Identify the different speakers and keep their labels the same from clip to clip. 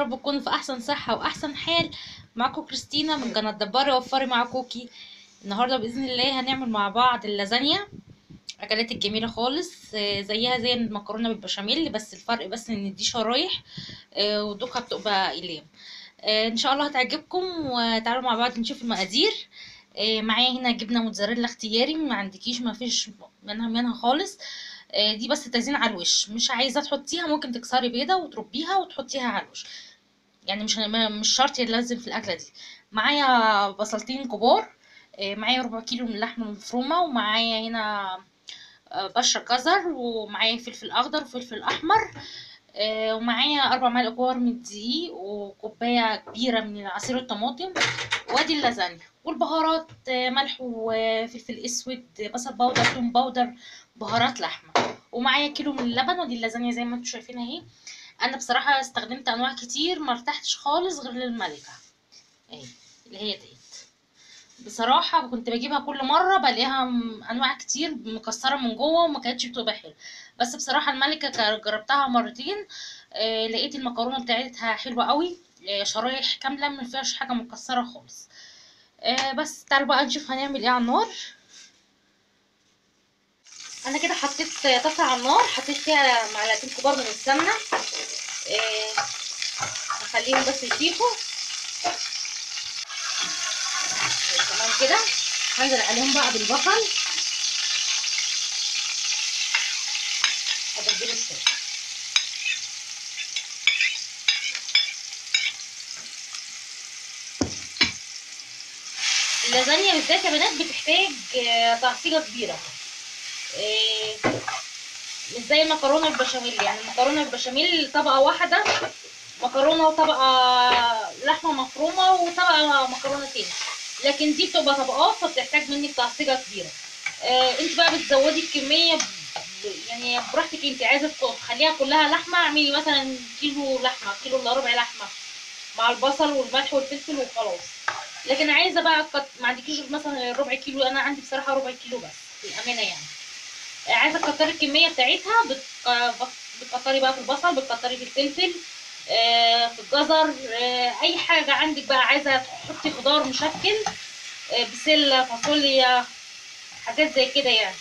Speaker 1: رب تكونوا في احسن صحه واحسن حال. معاكم كريستينا من قناه دبري وفري مع كوكي. النهارده باذن الله هنعمل مع بعض اللازانيا، اكلات الجميله خالص، زيها زي المكرونه بالبشاميل، بس الفرق بس ان دي شرايح ودوكها بتبقى اقلام. ان شاء الله هتعجبكم، وتعالوا مع بعض نشوف المقادير. معايا هنا جبنه موتزاريلا اختياري، ما عندكيش ما فيش منها خالص. دي بس تزيين على الوش، مش عايزه تحطيها ممكن تكسري بيضه وتربيها وتحطيها على الوش، يعني مش شرط لازم في الاكله دي. معايا بصلتين كبار، معايا ربع كيلو من اللحمه المفرومه، ومعايا هنا بشر جزر، ومعايا فلفل اخضر وفلفل احمر، ومعايا 4 معالق كبار من الدقيق، وكوبايه كبيره من عصير الطماطم، وادي اللازانيا والبهارات، ملح وفلفل اسود، بصل باودر، توم باودر، بهارات لحمه. ومعايا كيلو من اللبن، ودي اللازانيا زي ما انتم شايفين اهي. انا بصراحه استخدمت انواع كتير، ما ارتحتش خالص غير للملكه اهي اللي هي ديت. بصراحه كنت بجيبها كل مره بلاقيها انواع كتير مكسره من جوه وما كانتش بتبقى حلوه، بس بصراحه الملكه جربتها مرتين. لقيت المكرونه بتاعتها حلوه قوي، شرايح كامله ما فيهاش حاجه مكسره خالص. بس تعالوا بقى نشوف هنعمل ايه على النار. انا كده حطيت طاسه على النار، حطيت فيها معلقتين كبار من السمنه، هخليهم بس يسيحوا تمام كده. هنزل عليهم بقى بالبصل، اتبله شويه. اللازانيا بالذات يا بنات بتحتاج تعصيجه كبيره، مش زي المكرونه البشاميل. يعني المكرونه البشاميل طبقه واحده مكرونه، وطبقه لحمه مفرومه، وطبقه مكرونه تاني، لكن دي بتبقى طبقات فبتحتاج منك تعصيجه كبيره. انت بقى بتزودي الكميه يعني براحتك، انت عايزه تخليها كلها لحمه، اعملي مثلا كيلو لحمه، كيلو الا ربع لحمه مع البصل والملح والفلفل وخلاص. لكن عايزه بقى ما عندكيش مثلا ربع كيلو، انا عندي بصراحه ربع كيلو بس للامانه يعني. عايزه تكتري الكميه بتاعتها، بتكتري بقى في البصل، بتكتري في الفلفل، في الجزر، اي حاجه عندك بقى. عايزه تحطي خضار مشكل، بسله، فاصوليا، حاجات زي كده يعني.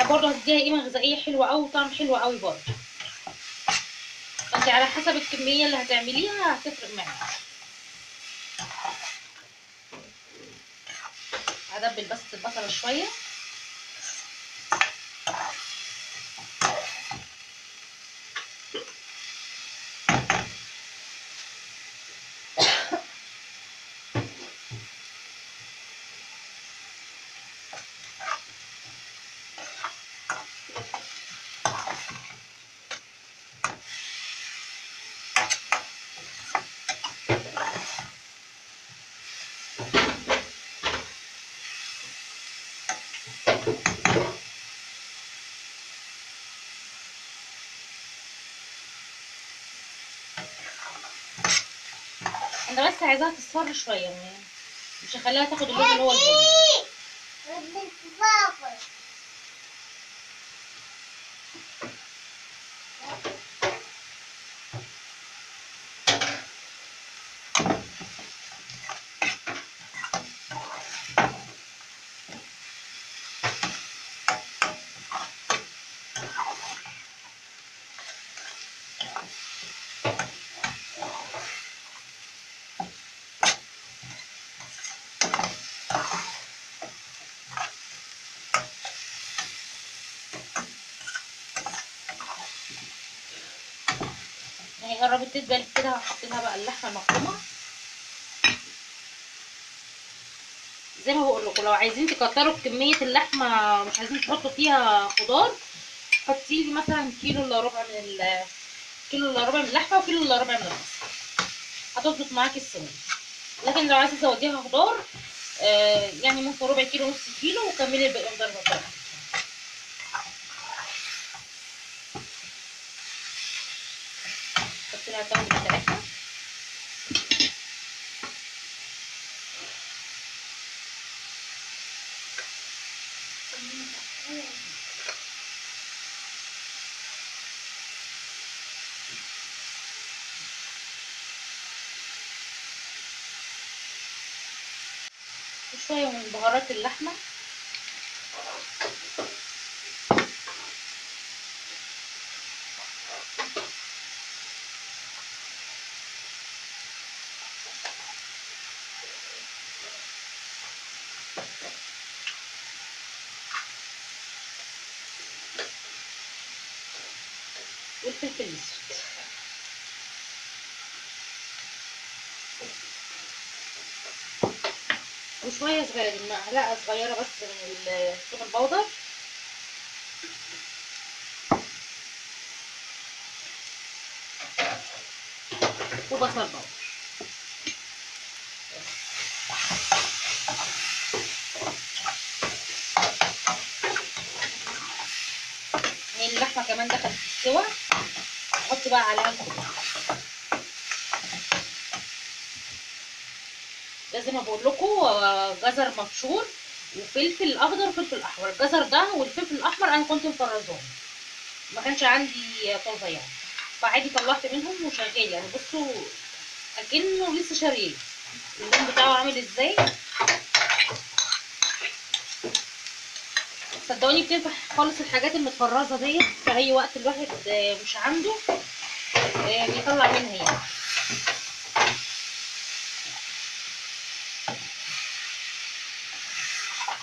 Speaker 1: برضه هتديها قيمه غذائيه حلوه قوي وطعم حلو قوي برضه. فانت على حسب الكميه اللي هتعمليها هتفرق معاكي. هدبل بس البصله شويه. انا بس عايزاها تصفر شويه، مش هخليها تاخد اللون اللي هو البني. هي قربت تدبل كده، هحط لها بقى اللحمه المفرومه. زي ما بقول لكم، لو عايزين تكتروا كميه اللحمه مش عايزين تحطوا فيها خضار، حطي لي مثلا كيلو الا ربع كيلو الا ربع من اللحمه وكيلو الا ربع من البصل، هتظبط معاكي السنه. لكن لو عايزه تزوديها خضار، يعني ممكن ربع كيلو، نص كيلو، وكملي الباقي من درجه بقى. حطي لها التوابل بتاعتها. وشويه من بهارات اللحمه. والفلفل الاسود. وشويه صغيرين، معلقه صغيره بس من الثوم البودر. وبصل بودر. اللحمه كمان دخلت في السوا، احط بقى عليها الخضار. لازم بقول لكم جزر مبشور وفلفل اخضر وفلفل احمر. الجزر ده والفلفل الاحمر انا كنت مفرزاهم، ما كانش عندي طازه يعني، فعادي طلعت منهم وشغال يعني. بصوا اكنه لسه شاريه، اللون بتاعه عامل ازاي. صدقوني بتنفع خالص الحاجات المتفرزه ديت في اي وقت الواحد مش عنده بيطلع منها يعني.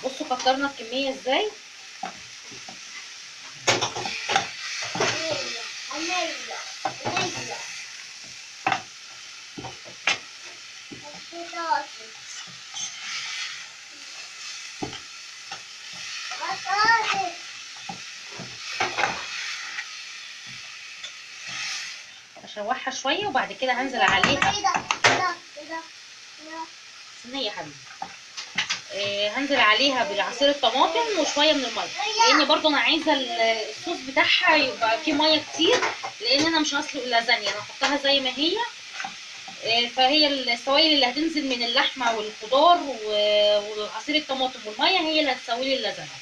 Speaker 1: بصوا كترنا الكميه ازاي. اشوحها شويه وبعد كده هنزل عليها صينيه يا حبيبي. هنزل عليها بعصير الطماطم وشويه من الميه، لان برضو انا عايزه الصوص بتاعها يبقى فيه ميه كتير، لان انا مش هسلق اللازانيا، انا هحطها زي ما هي. فهي السوائل اللي هتنزل من اللحمه والخضار وعصير الطماطم والميه هي اللي هتسوي لي اللازانيا.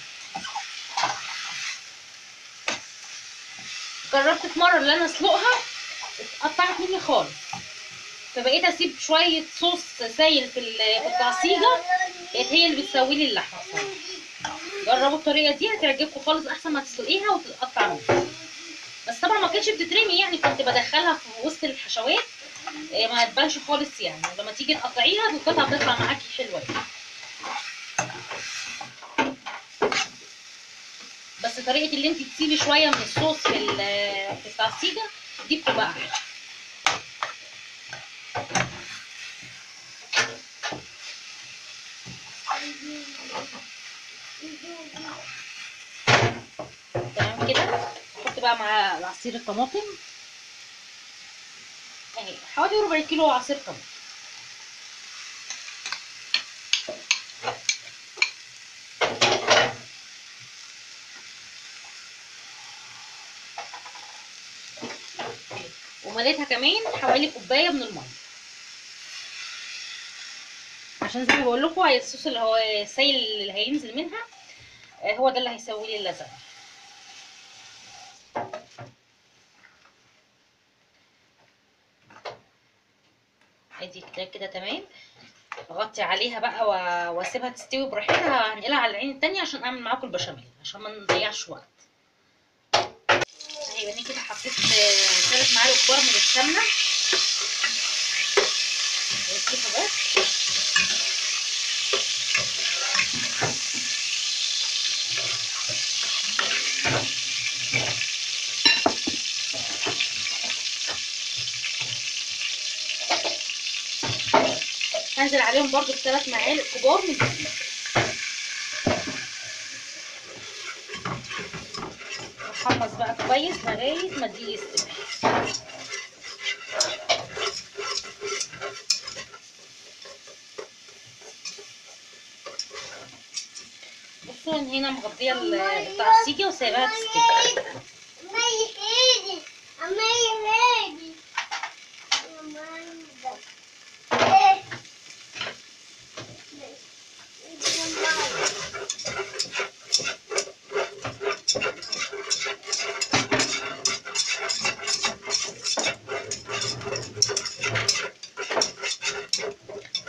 Speaker 1: جربت في مره اللي انا اسلقها اتقطعت مني خالص، فبقيت اسيب شويه صوص سايل في التعصيجه، بقت هي اللي بتسوي لي اللحمه بصراحه. جربوا الطريقه دي هتعجبكم خالص، احسن ما تسلقيها وتتقطع منك. بس طبعا ما كانتش بتترمي يعني، كنت بدخلها في وسط الحشوات ما تبانش خالص يعني، لما تيجي تقطعيها القطعه بتطلع معاكي حلوه يعني. بس طريقه اللي انت تسيبي شويه من الصوص في التعصيجه دي بتبقى احلى. تمام كده. احط بقى مع عصير الطماطم اهي حوالي ربع كيلو عصير طماطم. ومليتها كمان حوالي كوبايه من الميه، عشان زي ما بقول لكم الصوص اللي هو السائل اللي هينزل منها هو ده اللي هيسوي لي اللازانيا. ادي كده كده تمام. اغطي عليها بقى واسيبها تستوي براحتها. هنقلها على العين التانية عشان اعمل معاكم البشاميل عشان ما نضيعش وقت. اهي انا كده حطيت 3 معالق كبار من السمنه واسيبها بس. هنزل عليهم برضو ب3 معالق كبار من الدقيق. احمص بقى كويس لغايه ما الدقيق يستوي. بصوا هنا مغطيه التعصيجه وسايباها تستوي.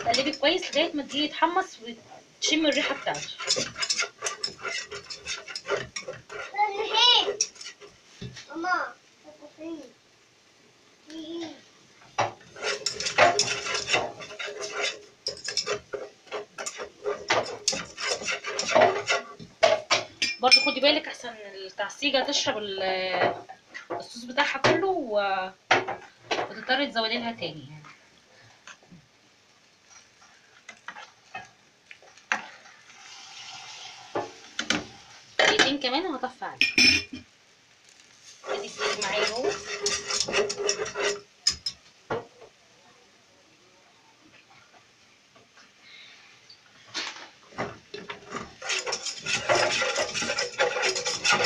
Speaker 1: قلبي كويس لغايه ما الدقيق يتحمص تشم الريحه بتاعته.
Speaker 2: ماما
Speaker 1: برضو خدي بالك احسن التعصيجه تشرب الصوص بتاعها كله وتضطري تزودي لها تاني يعني. دقيقتين كمان وهطفي عليه. ادي الدقيق معايا اهو.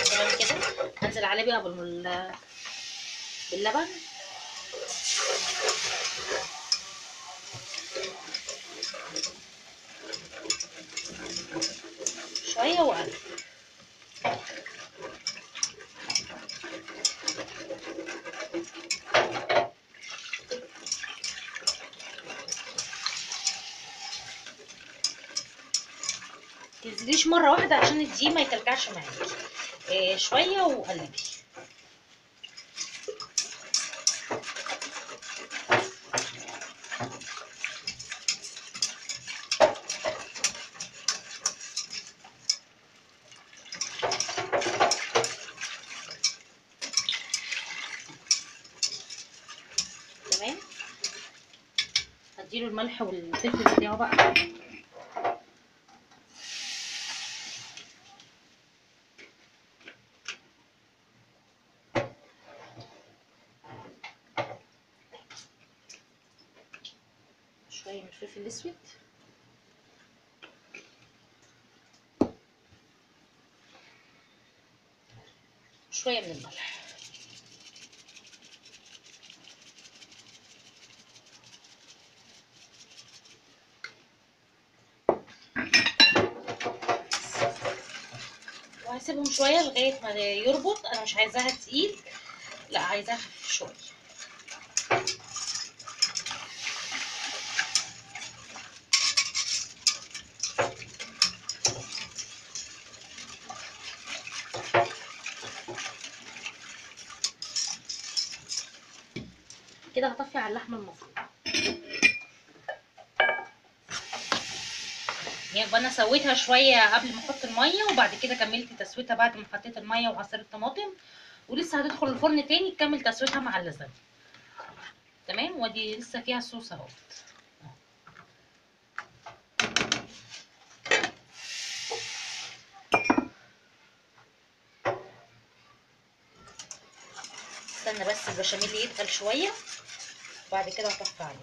Speaker 1: تمام كده. هنزل عليه بقى باللبن. شويه وقلب. تنزليش مره واحده عشان الدقيق ما يكلكعش معاكي. شويه وقلبي. تمام. هديله الملح والفلفل بتاعه بقى. شويه من الفلفل الاسود. شويه من الملح. وهسيبهم شويه لغايه ما يربط. انا مش عايزاها تقيل، لا عايزاها خفيف شويه. كده هطفي على اللحمه المفرومه. يبقى انا سويتها شويه قبل ما احط الميه، وبعد كده كملت تسويتها بعد ما حطيت الميه وعصير الطماطم، ولسه هتدخل الفرن تاني تكمل تسويتها مع اللازانيا. تمام. ودي لسه فيها الصوص اهو. استنى بس البشاميل يتقل شويه وبعد كده هطفي عليه.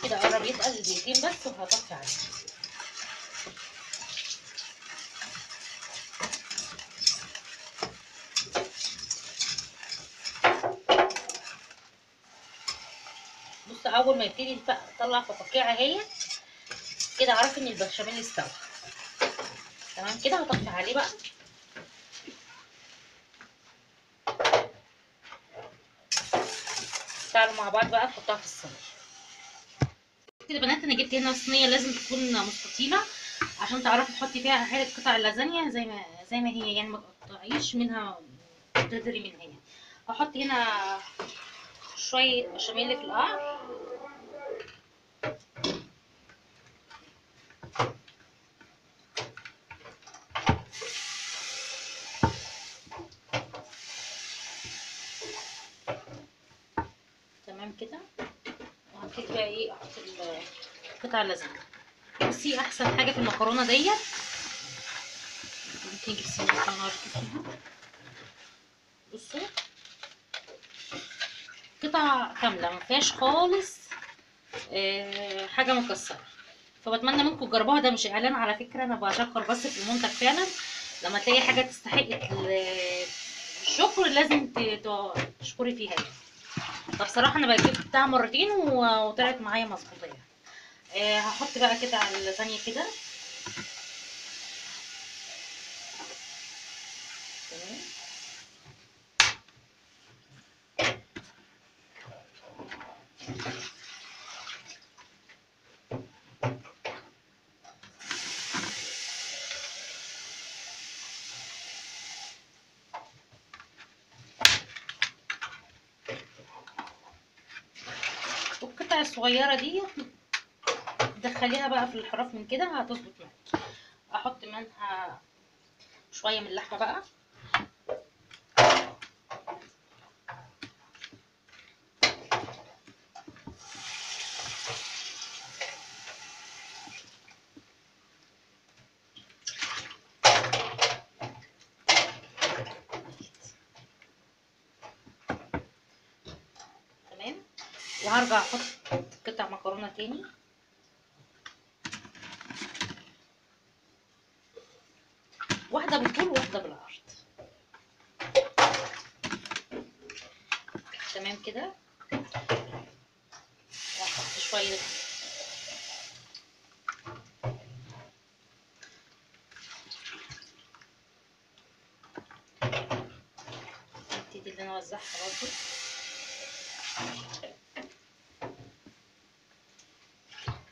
Speaker 1: كده قرب يتقل دقيقتين بس وهطفي عليه. بص اول ما يبتدي يطلع فقاقيع اهي كده اعرف ان البشاميل استوى. تمام كده هطفي عليه بقى. تعالوا مع بعض بقى نحطها في الصينيه. كده يا بنات انا جبت هنا صينيه لازم تكون مستطيله عشان تعرفي تحطي فيها حاله قطع اللازانيا زي ما هي، يعني ما تقطعيش منها تقدري منها يعني. هحط هنا شويه بشاميل في القعر. تمام كده. وهبتدي بقى ايه احط قطع اللازانيا. بصي احسن حاجه في المكرونه ديت ممكن نجيب سنه نار فيها. بصوا قطع كامله ما فيهاش خالص حاجه مكسره. فبتمنى منكم تجربوها. ده مش اعلان على فكره، انا بشكر بس في المنتج فعلا، لما تلاقي حاجه تستحق الشكر لازم تشكري فيها يعني. فبصراحه انا بقى جبتها مرتين وطلعت معايا مظبوطه يعني. هحط بقى كده على اللازانيا كده. تمام. والقطع الصغيره دي تدخليها بقى في الحراف من كده هتظبط معاكي. احط منها شويه من اللحمه بقى. تمام. وهرجع احط قطع مكرونه تاني. واحده بالطول وواحده بالعرض. تمام كده. واحط شويه ابتدي ان انا اوزعها برضو.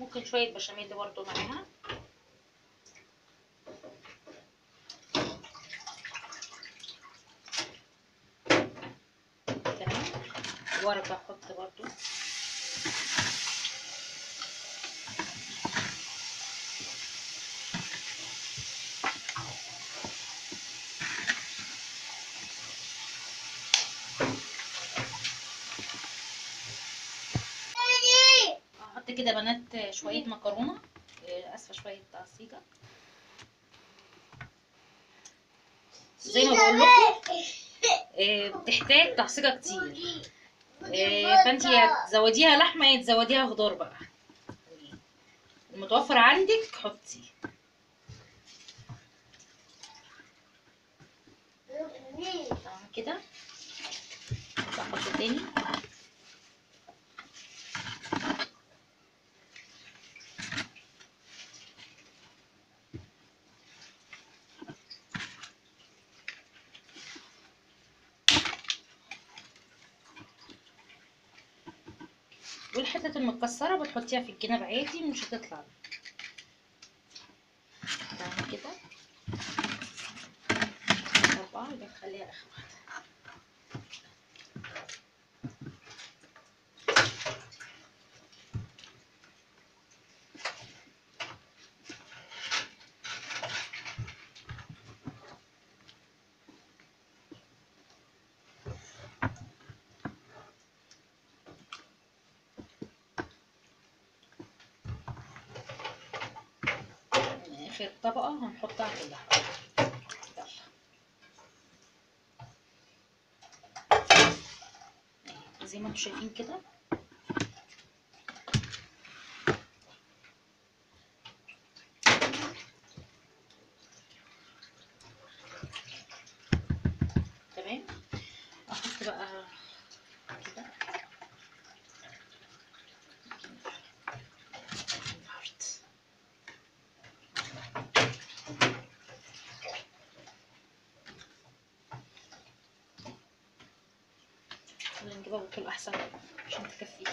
Speaker 1: ممكن شويه بشاميل برضو معاها. تمام. وارجع احط برضو احط كده بنات شويه مكرونه. اسفه شويه تعصيجه. زي ما بقول لكم بتحتاج تعصيجه كتير. فانت يا تزوديها لحمه يا تزوديها خضار بقى. المتوفر عندك حطي. تمام كده. احط تاني. والحتت المتكسره بتحطيها في الجناب عادي مش هتطلع. تمام كده. 4 يبقى نخليها اخر واحده. اخر طبقه هنحطها كلها. يلا زي ما انتم شايفين كده. تمام. احط بقى كده خلينا نجيبها بالطول احسن عشان تكفي.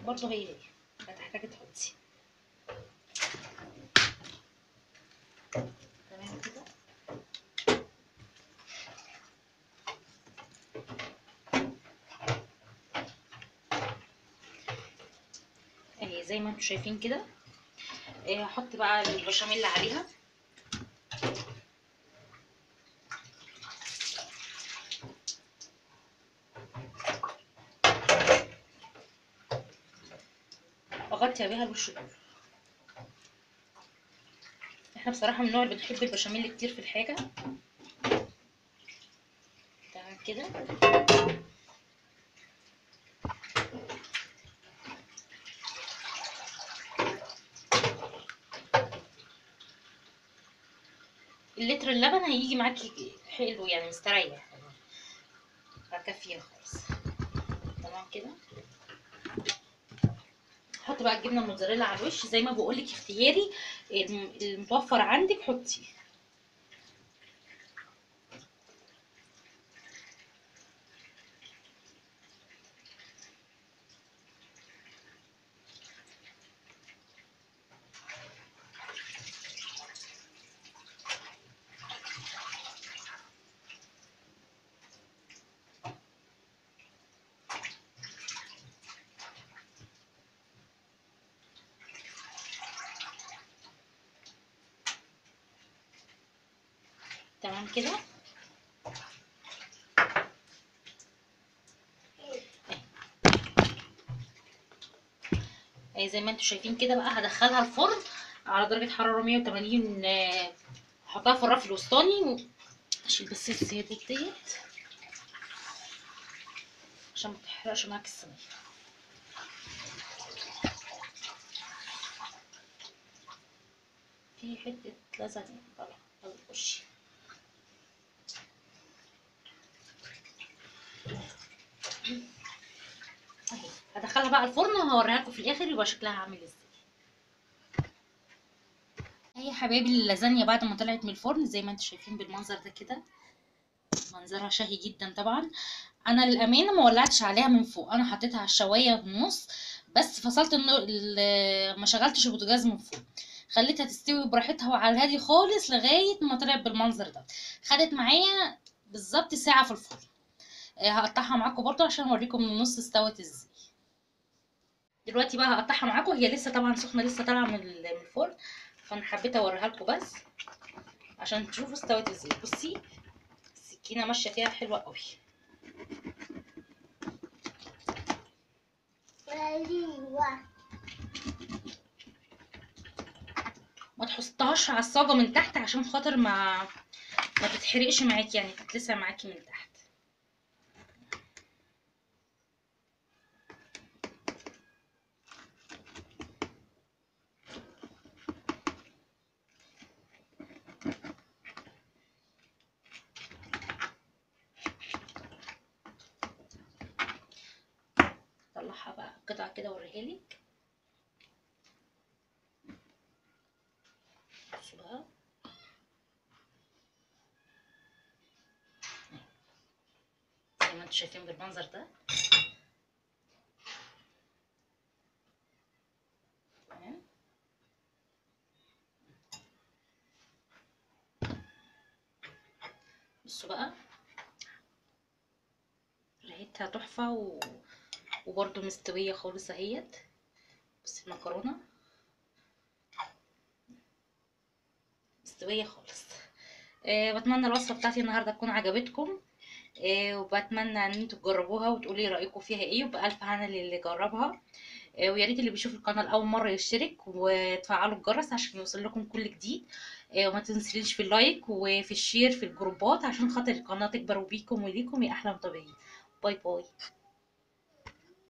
Speaker 1: برضه هي هتحتاجي تحطي. تمام كده. اهي زي ما انتم شايفين كده. هحط بقى البشاميل عليها. اغطي بيها الوش كله. احنا بصراحه من النوع اللي بنحب البشاميل كتير في الحاجه. تمام كده. اللتر اللبن هيجي معاكي حلو يعني مستريح، هكفيها خالص. تمام كده. حط بقى الجبنه الموتزاريلا على الوش زي ما بقولك اختياري، المتوفر عندك حطي. تمام كده. زي ما انتم شايفين كده بقى هدخلها الفرن على درجة حرارة 180. هحطها في الرف الوسطاني اشيل بس الزيادة ديت عشان ما تحرقش معاك الصينية. في حتة لازانيا طلع خشي. اهي هدخلها بقى الفرن وهوريها لكم في الاخر يبقى شكلها عامل ازاي. اهي يا حبايبي اللازانيا بعد ما طلعت من الفرن زي ما انتم شايفين بالمنظر ده كده، منظرها شهي جدا طبعا. انا للامانه ما ولعتش عليها من فوق، انا حطيتها على الشوايه في النص بس، فصلت ما شغلتش البوتاجاز من فوق، خليتها تستوي براحتها وعلى الهادي خالص لغايه ما طلعت بالمنظر ده. خدت معايا بالظبط ساعه في الفرن. هقطعها معاكم برضو عشان اوريكم من النص استوت ازاي. دلوقتي بقى هقطعها معاكم، هي لسه طبعا سخنه لسه طالعه من الفرن، فانا حبيت اوريها لكم بس عشان تشوفوا استوت ازاي. بصي السكينه ماشيه فيها حلوه قوي.
Speaker 2: ايوه.
Speaker 1: ما تحطهاش على الصاجه من تحت عشان خاطر ما تتحرقش معاكي، يعني تتلسع معاكي من تحت. طلعها بقى قطعه كده اوريها لك. بصوا بقى زي ما انتم شايفين بالمنظر ده. تمام. بصوا بقى ريحتها تحفه وبرده مستويه خالص اهيت. بصي المكرونه مستويه خالص. بتمنى الوصفه بتاعتي النهارده تكون عجبتكم، وبتمنى ان انتوا تجربوها وتقولي رايكم فيها ايه، وبألف هنا للي جربها. ويا ريت اللي بيشوف القناه لاول مره يشترك وتفعلوا الجرس عشان يوصل لكم كل جديد. وما تنسليش في اللايك وفي الشير في الجروبات عشان خاطر القناه تكبر وبيكم وليكم يا احلى متابعين. باي باي.